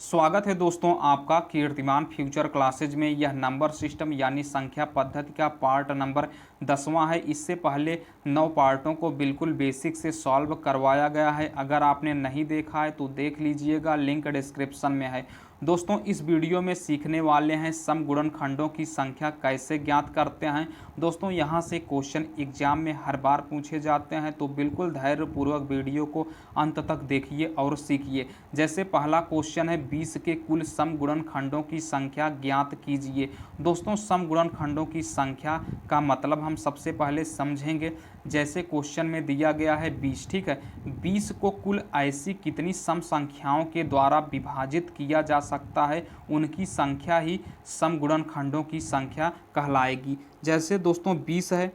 स्वागत है दोस्तों आपका कीर्तिमान फ्यूचर क्लासेज में। यह नंबर सिस्टम यानी संख्या पद्धति का पार्ट नंबर 10वां है। इससे पहले 9 पार्टों को बिल्कुल बेसिक से सॉल्व करवाया गया है। अगर आपने नहीं देखा है तो देख लीजिएगा, लिंक डिस्क्रिप्शन में है। दोस्तों इस वीडियो में सीखने वाले हैं समगुणनखंडों की संख्या कैसे ज्ञात करते हैं। दोस्तों यहाँ से क्वेश्चन एग्जाम में हर बार पूछे जाते हैं, तो बिल्कुल धैर्यपूर्वक वीडियो को अंत तक देखिए और सीखिए। जैसे पहला क्वेश्चन है 20 के कुल समगुणनखंडों की संख्या ज्ञात कीजिए। दोस्तों समगुणनखंडों की संख्या का मतलब हम सबसे पहले समझेंगे। जैसे क्वेश्चन में दिया गया है 20, ठीक है। 20 को कुल ऐसी कितनी सम संख्याओं के द्वारा विभाजित किया जा सकता है, उनकी संख्या ही समगुणनखंडों की संख्या कहलाएगी। जैसे दोस्तों 20 है,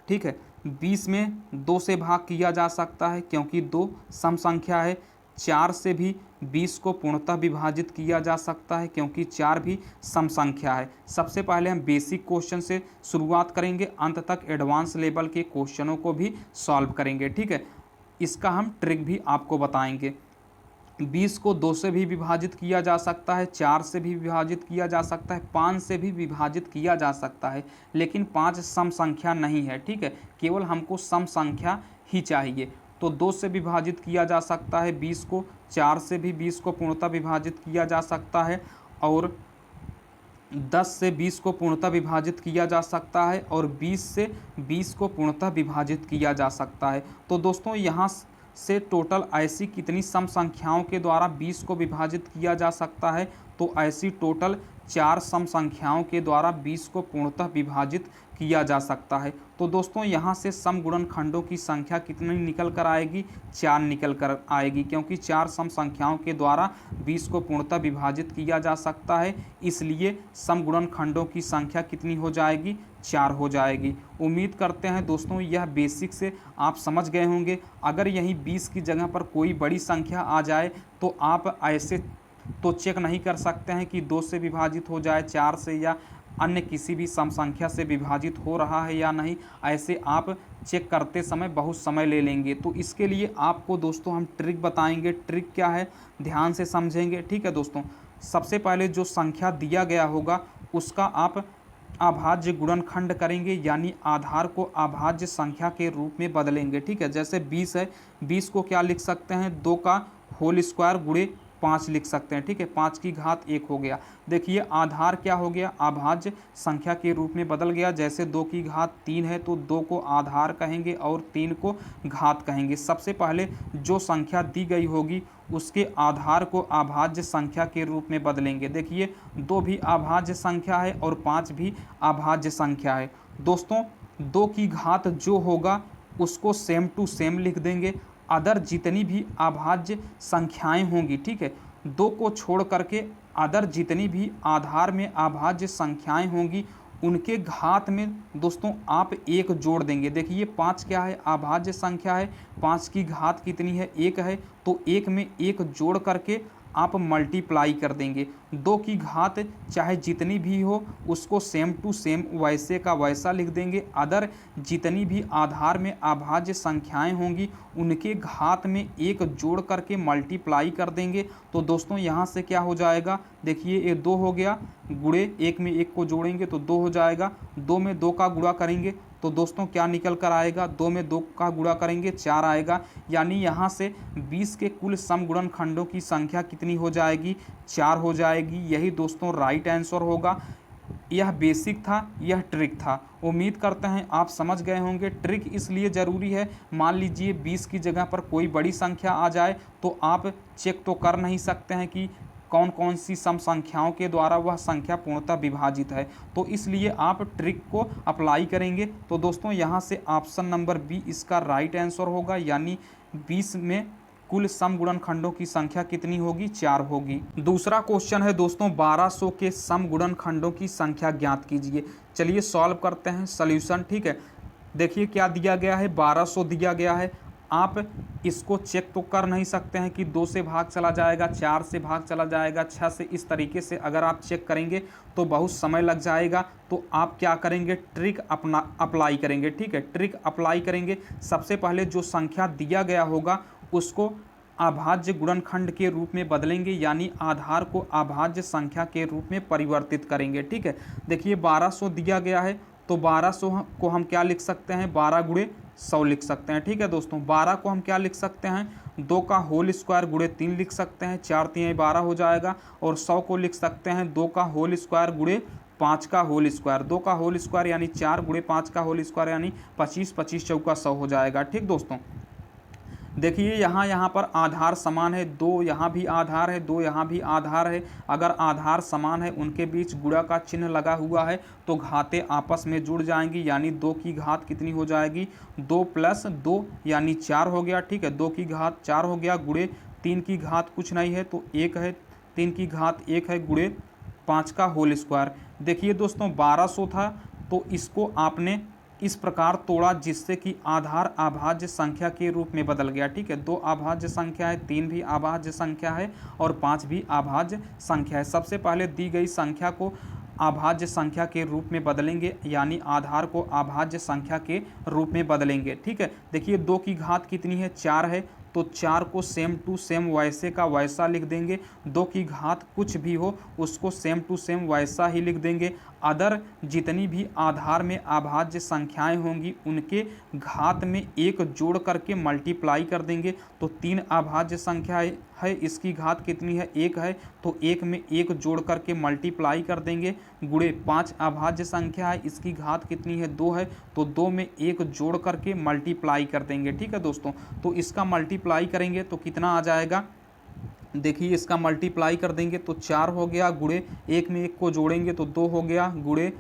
ठीक है। 20 में 2 से भाग किया जा सकता है क्योंकि 2 सम संख्या है। 4 से भी 20 को पूर्णतः विभाजित किया जा सकता है क्योंकि 4 भी सम संख्या है। सबसे पहले हम बेसिक क्वेश्चन से शुरुआत करेंगे, अंत तक एडवांस लेवल के क्वेश्चनों को भी सॉल्व करेंगे, ठीक है। इसका हम ट्रिक भी आपको बताएंगे। 20 को 2 से भी विभाजित किया जा सकता है, 4 से भी विभाजित किया जा सकता है, 5 से भी विभाजित किया जा सकता है, लेकिन 5 सम संख्या नहीं है, ठीक है। केवल हमको सम संख्या ही चाहिए। तो 2 से विभाजित किया जा सकता है 20 को, 4 से भी 20 को पूर्णतः विभाजित किया जा सकता है, और 10 से 20 को पूर्णतः विभाजित किया जा सकता है, और 20 से 20 को पूर्णतः विभाजित किया जा सकता है। तो दोस्तों यहाँ से टोटल ऐसी कितनी सम संख्याओं के द्वारा 20 को विभाजित किया जा सकता है, तो ऐसी टोटल 4 सम संख्याओं के द्वारा 20 को पूर्णतः विभाजित किया जा सकता है। तो दोस्तों यहाँ से समगुणनखंडों की संख्या कितनी निकल कर आएगी, 4 निकल कर आएगी, क्योंकि 4 सम संख्याओं के द्वारा 20 को पूर्णतः विभाजित किया जा सकता है। इसलिए समगुणनखंडों की संख्या कितनी हो जाएगी, 4 हो जाएगी। उम्मीद करते हैं दोस्तों यह बेसिक से आप समझ गए होंगे। अगर यहीं 20 की जगह पर कोई बड़ी संख्या आ जाए तो आप ऐसे तो चेक नहीं कर सकते हैं कि 2 से विभाजित हो जाए, 4 से, या अन्य किसी भी सम संख्या से विभाजित हो रहा है या नहीं। ऐसे आप चेक करते समय बहुत समय ले लेंगे। तो इसके लिए आपको दोस्तों हम ट्रिक बताएंगे। ट्रिक क्या है, ध्यान से समझेंगे, ठीक है दोस्तों। सबसे पहले जो संख्या दिया गया होगा उसका आप अभाज्य गुणनखंड करेंगे, यानी आधार को अभाज्य संख्या के रूप में बदलेंगे, ठीक है। जैसे 20 है, 20 को क्या लिख सकते हैं, 2 का होल स्क्वायर गुणे 5 लिख सकते हैं, ठीक है। 5 की घात 1 हो गया। देखिए आधार क्या हो गया, अभाज्य संख्या के रूप में बदल गया। जैसे 2 की घात 3 है तो 2 को आधार कहेंगे और 3 को घात कहेंगे। सबसे पहले जो संख्या दी गई होगी उसके आधार को अभाज्य संख्या के रूप में बदलेंगे। देखिए 2 भी अभाज्य संख्या है और 5 भी अभाज्य संख्या है। दोस्तों 2 की घात जो होगा उसको सेम टू सेम लिख देंगे। अदर जितनी भी अभाज्य संख्याएं होंगी, ठीक है, 2 को छोड़ करके अदर जितनी भी आधार में अभाज्य संख्याएं होंगी उनके घात में दोस्तों आप 1 जोड़ देंगे। देखिए 5 क्या है, अभाज्य संख्या है, 5 की घात कितनी है, 1 है, तो 1 में 1 जोड़ करके आप मल्टीप्लाई कर देंगे। 2 की घात चाहे जितनी भी हो उसको सेम टू सेम वैसे का वैसा लिख देंगे। अदर जितनी भी आधार में अभाज्य संख्याएं होंगी उनके घात में 1 जोड़ करके मल्टीप्लाई कर देंगे। तो दोस्तों यहाँ से क्या हो जाएगा, देखिए ये 2 हो गया, गुणे 1 में 1 को जोड़ेंगे तो 2 हो जाएगा। 2 में 2 का गुणा करेंगे तो दोस्तों क्या निकल कर आएगा, 2 में 2 का गुणा करेंगे 4 आएगा। यानी यहाँ से 20 के कुल समगुणनखंडों की संख्या कितनी हो जाएगी, 4 हो जाएगी। यही दोस्तों राइट आंसर होगा। यह बेसिक था, यह ट्रिक था। उम्मीद करते हैं आप समझ गए होंगे। ट्रिक इसलिए ज़रूरी है, मान लीजिए 20 की जगह पर कोई बड़ी संख्या आ जाए तो आप चेक तो कर नहीं सकते हैं कि कौन कौन सी सम संख्याओं के द्वारा वह संख्या पूर्णतः विभाजित है। तो इसलिए आप ट्रिक को अप्लाई करेंगे। तो दोस्तों यहाँ से ऑप्शन नंबर बी इसका राइट आंसर होगा, यानी 20 में कुल समगुणनखंडों की संख्या कितनी होगी, 4 होगी। दूसरा क्वेश्चन है दोस्तों 1200 के समगुणनखंडों की संख्या ज्ञात कीजिए। चलिए सॉल्व करते हैं सॉल्यूशन, ठीक है। देखिए क्या दिया गया है, 1200 दिया गया है। आप इसको चेक तो कर नहीं सकते हैं कि 2 से भाग चला जाएगा, 4 से भाग चला जाएगा, 6 से। इस तरीके से अगर आप चेक करेंगे तो बहुत समय लग जाएगा। तो आप क्या करेंगे, ट्रिक अपना अप्लाई करेंगे, ठीक है। ट्रिक अप्लाई करेंगे। सबसे पहले जो संख्या दिया गया होगा उसको अभाज्य गुणनखंड के रूप में बदलेंगे, यानी आधार को अभाज्य संख्या के रूप में परिवर्तित करेंगे। ठीक है, देखिए 1200 दिया गया है तो 1200 को हम क्या लिख सकते हैं, 12 गुणे 100 लिख सकते हैं। ठीक है दोस्तों, 12 को हम क्या लिख सकते हैं, 2 का होल स्क्वायर गुणे 3 लिख सकते हैं, 4 3 12 हो जाएगा। और 100 को लिख सकते हैं 2 का होल स्क्वायर गुणे 5 का होल स्क्वायर, 2 का होल स्क्वायर यानी 4 गुणे 5 का होल स्क्वायर यानी 25, 25 चौका 100 हो जाएगा। ठीक दोस्तों, देखिए यहाँ पर आधार समान है, 2 यहाँ भी आधार है, 2 यहाँ भी आधार है। अगर आधार समान है, उनके बीच गुणा का चिन्ह लगा हुआ है तो घातें आपस में जुड़ जाएंगी, यानी 2 की घात कितनी हो जाएगी, 2 + 2 यानी 4 हो गया। ठीक है, 2 की घात 4 हो गया, गुणे 3 की घात कुछ नहीं है तो 1 है, 3 की घात 1 है, गुणे 5 का होल स्क्वायर। देखिए दोस्तों 1200 था तो इसको आपने इस प्रकार तोड़ा जिससे कि आधार अभाज्य संख्या के रूप में बदल गया। ठीक है, 2 अभाज्य संख्या है, 3 भी अभाज्य संख्या है और 5 भी अभाज्य संख्या है। सबसे पहले दी गई संख्या को अभाज्य संख्या के रूप में बदलेंगे, यानी आधार को अभाज्य संख्या के रूप में बदलेंगे। ठीक है, देखिए 2 की घात कितनी है, 4 है तो 4 को सेम टू सेम वैसे का वैसा लिख देंगे। 2 की घात कुछ भी हो उसको सेम टू सेम वैसा ही लिख देंगे। अदर जितनी भी आधार में अभाज्य संख्याएं होंगी उनके घात में 1 जोड़ करके मल्टीप्लाई कर देंगे। तो 3 अभाज्य संख्या है, इसकी घात कितनी है, 1 है तो 1 में 1 जोड़ करके मल्टीप्लाई कर देंगे। गुणे 5 अभाज्य संख्या है, इसकी घात कितनी है, 2 है तो 2 में 1 जोड़ करके मल्टीप्लाई कर देंगे। ठीक है दोस्तों, तो इसका मल्टीप्लाई करेंगे तो कितना आ जाएगा, देखिए इसका मल्टीप्लाई कर देंगे तो 4 हो गया, गुणे 1 में 1 को जोड़ेंगे तो 2 हो गया, गुणे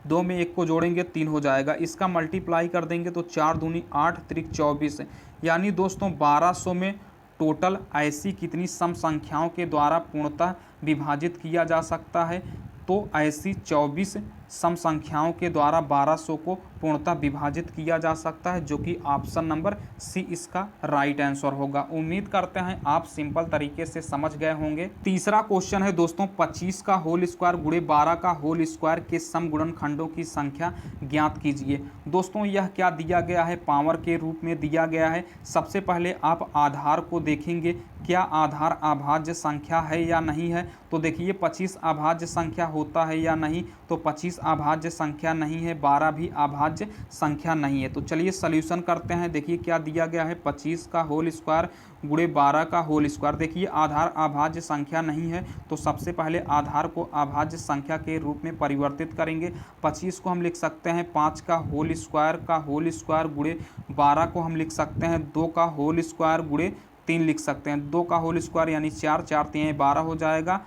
2 में 1 को जोड़ेंगे 3 हो जाएगा। इसका मल्टीप्लाई कर देंगे तो 4 दूनी 8 त्रिक 24, यानी दोस्तों 1200 में टोटल ऐसी कितनी सम संख्याओं के द्वारा पूर्णतः विभाजित किया जा सकता है, तो ऐसी 24 सम संख्याओं के द्वारा 1200 को पूर्णतः विभाजित किया जा सकता है, जो कि ऑप्शन नंबर सी इसका राइट आंसर होगा। उम्मीद करते हैं आप सिंपल तरीके से समझ गए होंगे। तीसरा क्वेश्चन है दोस्तों, 25 का होल स्क्वायर गुणे 12 का होल स्क्वायर के सम गुणनखंडों की संख्या ज्ञात कीजिए। दोस्तों यह क्या दिया गया है, पावर के रूप में दिया गया है। सबसे पहले आप आधार को देखेंगे, क्या आधार अभाज्य संख्या है या नहीं है। तो देखिए 25 अभाज्य संख्या होता है या नहीं, तो 25 अभाज्य संख्या नहीं है, 12 भी अभाज्य संख्या नहीं है। तो चलिए सॉल्यूशन करते हैं। देखिए क्या दिया गया है, 25 का होल स्क्वायर गुणे 12 का होल स्क्वायर। देखिए आधार अभाज्य संख्या नहीं है तो सबसे पहले आधार को अभाज्य संख्या के रूप में परिवर्तित करेंगे। 25 को हम लिख सकते हैं 5 का होल स्क्वायर गुणे 12 को हम लिख सकते हैं 2 का होल स्क्वायर गुणे 3 लिख सकते हैं। 2 का होल स्क्वायर यानी 4, 4 3 12 हो जाएगा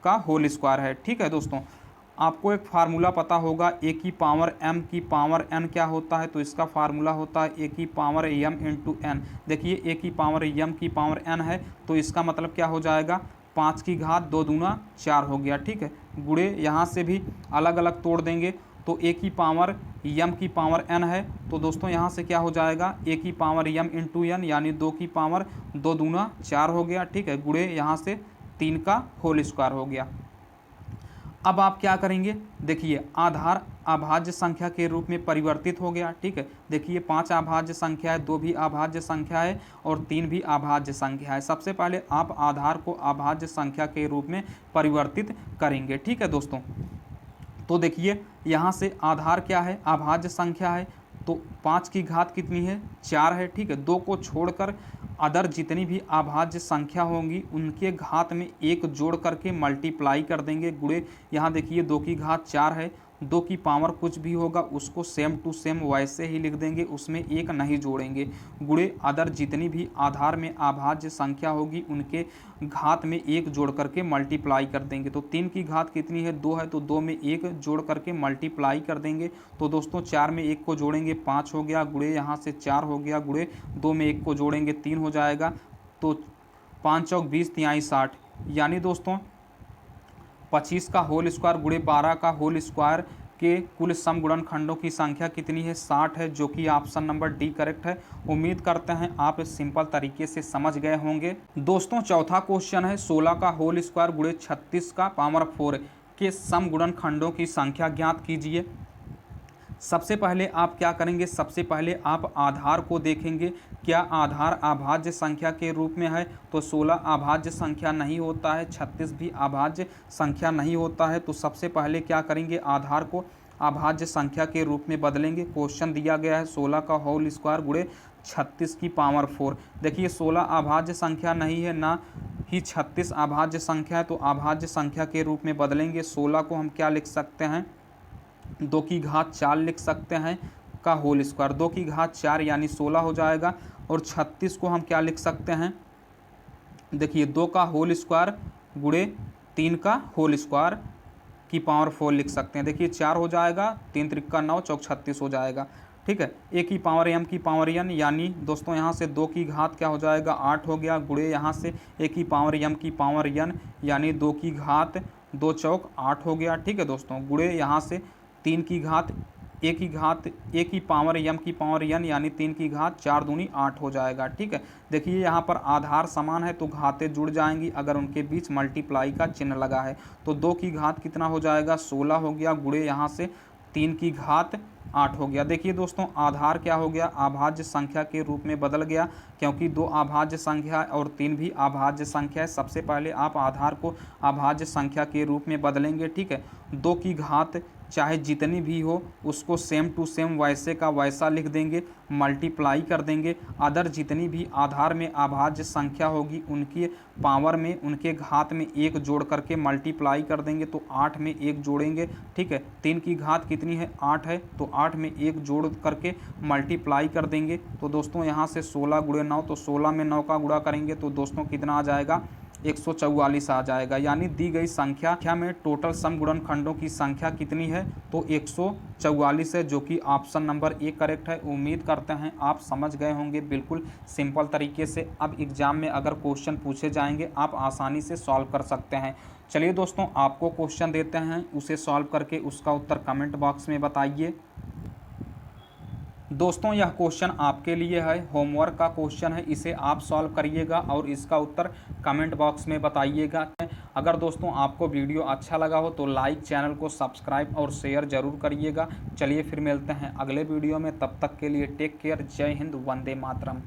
का होल स्क्वायर है। ठीक है दोस्तों, आपको एक फार्मूला पता होगा, ए की पावर m की पावर n क्या होता है, तो इसका फार्मूला होता है ए की पावर m इंटू एन। देखिए ए की पावर m की पावर n है तो इसका मतलब क्या हो जाएगा, 5 की घात 2 दूना 4 हो गया। ठीक है, गुणे यहाँ से भी अलग अलग तोड़ देंगे तो ए की पावर m की पावर n है तो दोस्तों यहाँ से क्या हो जाएगा, ए की पावर m इंटू एन यानी 2 की पावर 2 दूना 4 हो गया। ठीक है, गुणे यहाँ से 3 का होल स्क्वायर हो गया। अब आप क्या करेंगे, देखिए आधार अभाज्य संख्या के रूप में परिवर्तित हो गया। ठीक है, देखिए 5 अभाज्य संख्या है, 2 भी अभाज्य संख्या है और 3 भी अभाज्य संख्या है। सबसे पहले आप आधार को अभाज्य संख्या के रूप में परिवर्तित करेंगे। ठीक है दोस्तों, तो देखिए यहाँ से आधार क्या है, अभाज्य संख्या है तो 5 की घात कितनी है, 4 है। ठीक है, 2 को छोड़कर अदर जितनी भी अभाज्य संख्या होंगी उनके घात में 1 जोड़ करके मल्टीप्लाई कर देंगे। गुणे यहाँ देखिए 2 की घात 4 है, 2 की पावर कुछ भी होगा उसको सेम टू सेम वैसे ही लिख देंगे, उसमें 1 नहीं जोड़ेंगे। गुणे अदर जितनी भी आधार में अभाज्य संख्या होगी उनके घात में 1 जोड़ करके मल्टीप्लाई कर देंगे। तो 3 की घात कितनी है, 2 है तो 2 में 1 जोड़ करके मल्टीप्लाई कर देंगे। तो दोस्तों 4 में 1 को जोड़ेंगे 5 हो गया, गुणे यहाँ से 4 हो गया, गुणे 2 में 1 को जोड़ेंगे 3 हो जाएगा। तो 5 चौक 20 तिहाई 60, यानी दोस्तों 25 का होल स्क्वायर गुणे 12 का होल स्क्वायर के कुल सम गुणनखंडों की संख्या कितनी है, 60 है, जो कि ऑप्शन नंबर डी करेक्ट है। उम्मीद करते हैं आप सिंपल तरीके से समझ गए होंगे। दोस्तों चौथा क्वेश्चन है, 16 का होल स्क्वायर गुणे 36 का पावर 4 के सम गुणनखंडों की संख्या ज्ञात कीजिए। सबसे पहले आप क्या करेंगे, सबसे पहले आप आधार को देखेंगे, क्या आधार अभाज्य संख्या के रूप में है? तो 16 अभाज्य संख्या नहीं होता है, 36 भी अभाज्य संख्या नहीं होता है। तो सबसे पहले क्या करेंगे, आधार को अभाज्य संख्या के रूप में बदलेंगे। क्वेश्चन दिया गया है 16 का होल स्क्वायर गुणे 36 की पावर 4। देखिए 16 अभाज्य संख्या नहीं है, ना ही 36 अभाज्य संख्या है, तो अभाज्य संख्या के रूप में बदलेंगे। 16 को हम क्या लिख सकते हैं, 2 की घात 4 लिख सकते हैं का होल स्क्वायर, 2 की घात 4 यानी 16 हो जाएगा। और 36 को हम क्या लिख सकते हैं, देखिए 2 का होल स्क्वायर गुणे 3 का होल स्क्वायर की पावर 4 लिख सकते हैं। देखिए 4 हो जाएगा, 3 त्रिक 9 चौक 36 हो जाएगा। ठीक है, ए की पावर एम की पावर एन, यानी दोस्तों यहाँ से 2 की घात क्या हो जाएगा 8 हो गया, गुणे यहाँ से ए की पावर एम की पावर एन यानी 2 की घात 2 चौक 8 हो गया। ठीक है दोस्तों, गुणे यहाँ से 3 की घात ए की पावर एम की पावर एन यानी 3 की घात 4 दूनी 8 हो जाएगा। ठीक है, देखिए यहाँ पर आधार समान है तो घातें जुड़ जाएंगी अगर उनके बीच मल्टीप्लाई का चिन्ह लगा है। तो 2 की घात कितना हो जाएगा 16 हो गया, गुणे यहाँ से 3 की घात 8 हो गया। देखिए दोस्तों आधार क्या हो गया, अभाज्य संख्या के रूप में बदल गया, क्योंकि 2 अभाज्य संख्या और 3 भी अभाज्य संख्या है। सबसे पहले आप आधार को अभाज्य संख्या के रूप में बदलेंगे। ठीक है, 2 की घात चाहे जितनी भी हो उसको सेम टू सेम वैसे का वैसा लिख देंगे, मल्टीप्लाई कर देंगे। अदर जितनी भी आधार में अभाज्य संख्या होगी उनकी पावर में उनके घात में 1 जोड़ करके मल्टीप्लाई कर देंगे, तो 8 में 1 जोड़ेंगे। ठीक है, 3 की घात कितनी है 8 है, तो 8 में 1 जोड़ करके मल्टीप्लाई कर देंगे। तो दोस्तों यहाँ से 16 गुणे 9, तो 16 में 9 का गुणा करेंगे तो दोस्तों कितना आ जाएगा 144 आ जाएगा। यानी दी गई संख्या में टोटल सम गुणनखंडों की संख्या कितनी है, तो 144 है, जो कि ऑप्शन नंबर ए करेक्ट है। उम्मीद करते हैं आप समझ गए होंगे बिल्कुल सिंपल तरीके से। अब एग्जाम में अगर क्वेश्चन पूछे जाएंगे आप आसानी से सॉल्व कर सकते हैं। चलिए दोस्तों आपको क्वेश्चन देते हैं, उसे सॉल्व करके उसका उत्तर कमेंट बॉक्स में बताइए। दोस्तों यह क्वेश्चन आपके लिए है, होमवर्क का क्वेश्चन है, इसे आप सॉल्व करिएगा और इसका उत्तर कमेंट बॉक्स में बताइएगा। अगर दोस्तों आपको वीडियो अच्छा लगा हो तो लाइक, चैनल को सब्सक्राइब और शेयर जरूर करिएगा। चलिए फिर मिलते हैं अगले वीडियो में, तब तक के लिए टेक केयर, जय हिंद, वंदे मातरम।